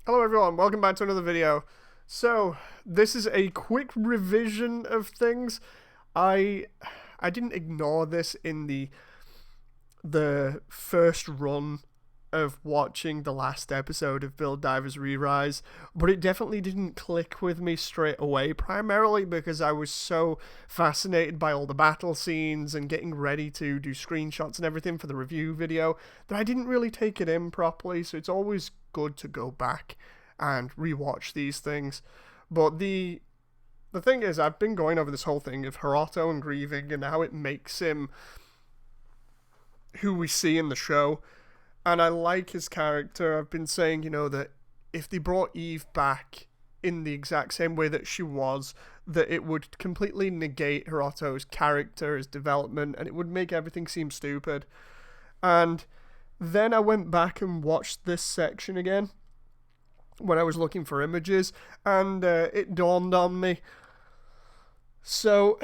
Hello everyone, welcome back to another video. So, this is a quick revision of things. I didn't ignore this in the first run of watching the last episode of Build Divers Re-Rise, but it definitely didn't click with me straight away, primarily because I was so fascinated by all the battle scenes and getting ready to do screenshots and everything for the review video that I didn't really take it in properly, so it's always good to go back and rewatch these things. But the thing is, I've been going over this whole thing of Hiroto and grieving and how it makes him who we see in the show. And I like his character. I've been saying, that if they brought Eve back in the exact same way that she was, that it would completely negate Hiroto's character, his development, and it would make everything seem stupid. And then I went back and watched this section again when I was looking for images, and it dawned on me. So,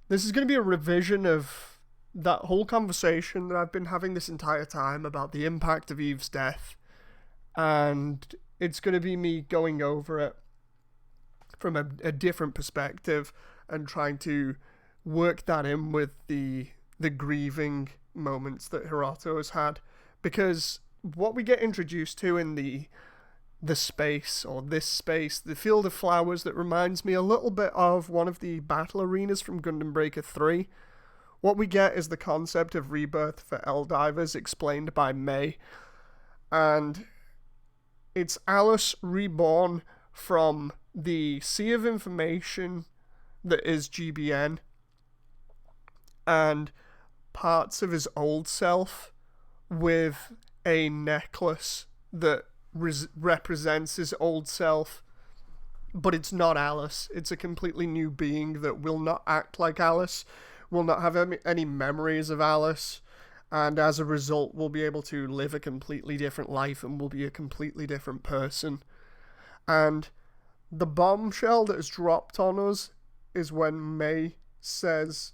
this is going to be a revision of that whole conversation that I've been having this entire time about the impact of Eve's death, and it's going to be me going over it from a different perspective and trying to work that in with the grieving moments that Hiroto has had, because what we get introduced to in the space, or this space, the field of flowers, that reminds me a little bit of one of the battle arenas from Gundam Breaker 3. What we get is the concept of rebirth for L-Divers explained by May. And it's Alice reborn from the sea of information that is GBN, and parts of his old self with a necklace that represents his old self. But it's not Alice. It's a completely new being that will not act like Alice, will not have any memories of Alice, and as a result will be able to live a completely different life and will be a completely different person. And the bombshell that is dropped on us is when May says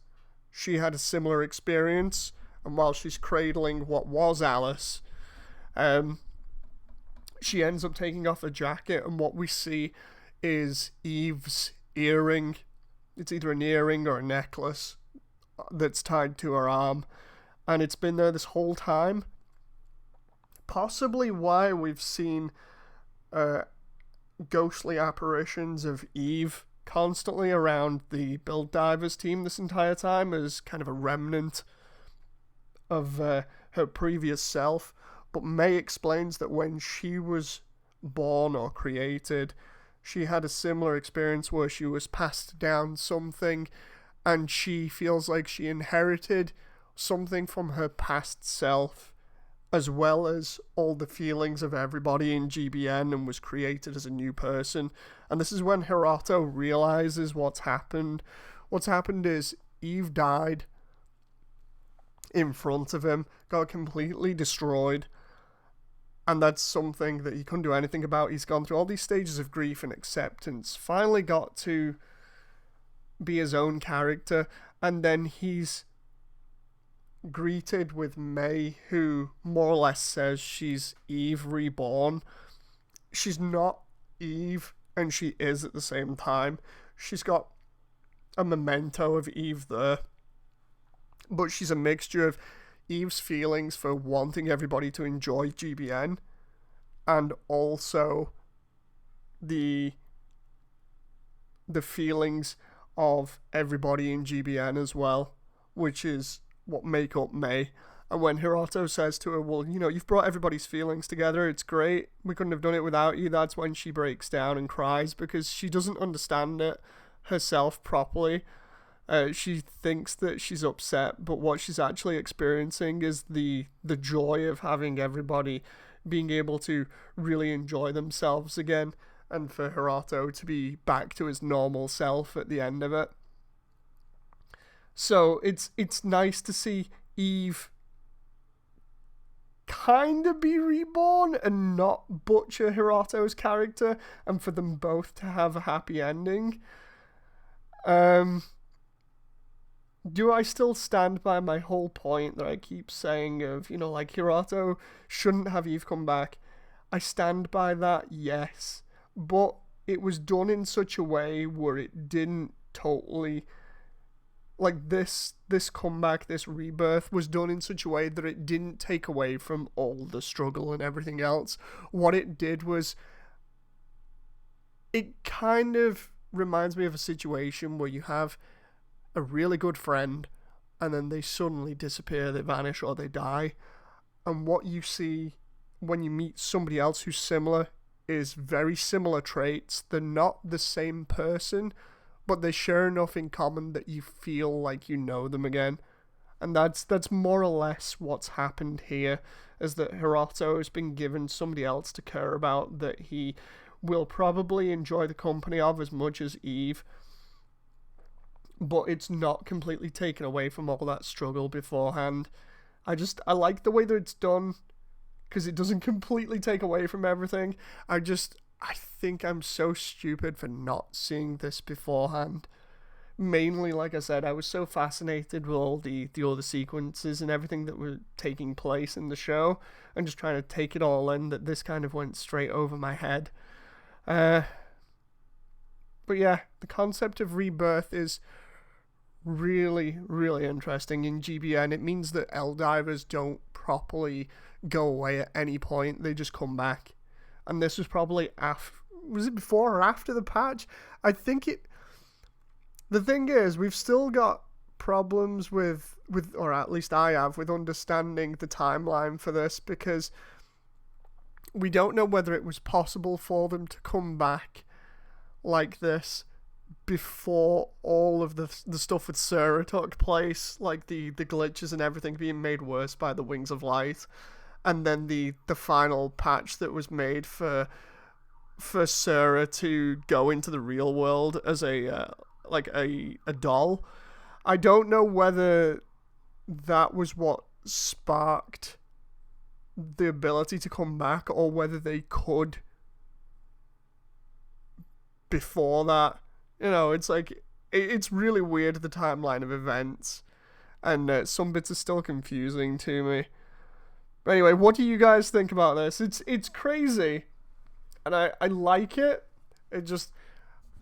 she had a similar experience, and while she's cradling what was Alice, she ends up taking off her jacket, and what we see is Eve's earring. It's either an earring or a necklace that's tied to her arm, and it's been there this whole time. Possibly why we've seen ghostly apparitions of Eve constantly around the Build Divers team this entire time, as kind of a remnant of her previous self. But May explains that when she was born or created, she had a similar experience where she was passed down something, and she feels like she inherited something from her past self, as well as all the feelings of everybody in GBN, and was created as a new person. And this is when Hiroto realizes what's happened. What's happened is Eve died in front of him, got completely destroyed, and that's something that he couldn't do anything about. He's gone through all these stages of grief and acceptance, finally got to be his own character, and then he's greeted with May, who more or less says she's Eve reborn. She's not Eve, and she is at the same time. She's got a memento of Eve there, but she's a mixture of Eve's feelings for wanting everybody to enjoy GBN, and also the feelings of everybody in GBN as well, which is what make up May. And when Hiroto says to her, well, you've brought everybody's feelings together, it's great, we couldn't have done it without you, that's when she breaks down and cries, because she doesn't understand it herself properly. She thinks that she's upset, but what she's actually experiencing is the joy of having everybody being able to really enjoy themselves again, and for Hiroto to be back to his normal self at the end of it. So it's nice to see Eve kind of be reborn and not butcher Hiroto's character, and for them both to have a happy ending. Do I still stand by my whole point that I keep saying of, Hiroto shouldn't have Eve come back? I stand by that, yes, but it was done in such a way where it didn't totally, like, this comeback, this rebirth was done in such a way that it didn't take away from all the struggle and everything else. What it did was, it kind of reminds me of a situation where you have a really good friend and then they suddenly disappear, they vanish, or they die. And what you see when you meet somebody else who's similar is very similar traits. They're not the same person, but they share enough in common that you feel like you know them again. And that's more or less what's happened here, is that Hiroto has been given somebody else to care about that he will probably enjoy the company of as much as Eve, but it's not completely taken away from all that struggle beforehand. I like the way that it's done, because it doesn't completely take away from everything. I think I'm so stupid for not seeing this beforehand. Mainly, like I said, I was so fascinated with all the other sequences and everything that were taking place in the show, and just trying to take it all in, that this kind of went straight over my head. But yeah, the concept of rebirth is really, really interesting in GBN. It means that Eldivers don't properly go away at any point. They just come back. And this was probably was it before or after the patch? I think it... The thing is, we've still got problems with, or at least I have, with understanding the timeline for this, because we don't know whether it was possible for them to come back like this before all of the stuff with Sarah took place, like the glitches and everything being made worse by the Wings of Light, and then the final patch that was made for Sarah to go into the real world as a doll. I don't know whether that was what sparked the ability to come back, or whether they could before that. You know, it's like, it's really weird, the timeline of events, and some bits are still confusing to me. But anyway, what do you guys think about this? It's crazy, and I like it. It just,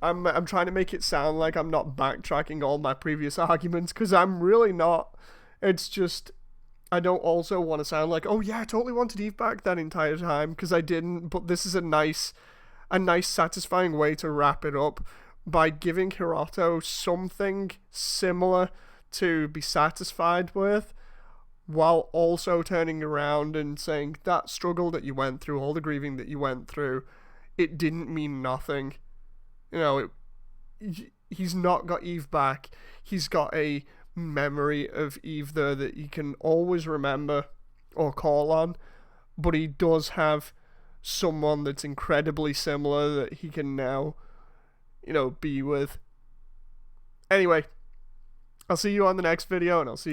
I'm trying to make it sound like I'm not backtracking all my previous arguments, because I'm really not. It's just, I don't also want to sound like, oh yeah, I totally wanted Eve back that entire time, because I didn't. But this is a nice, satisfying way to wrap it up, by giving Hiroto something similar to be satisfied with, while also turning around and saying that struggle that you went through, all the grieving that you went through, it didn't mean nothing. You know, he's not got Eve back. He's got a memory of Eve there that he can always remember or call on, but he does have someone that's incredibly similar that he can now, be with. Anyway, I'll see you on the next video, and I'll see you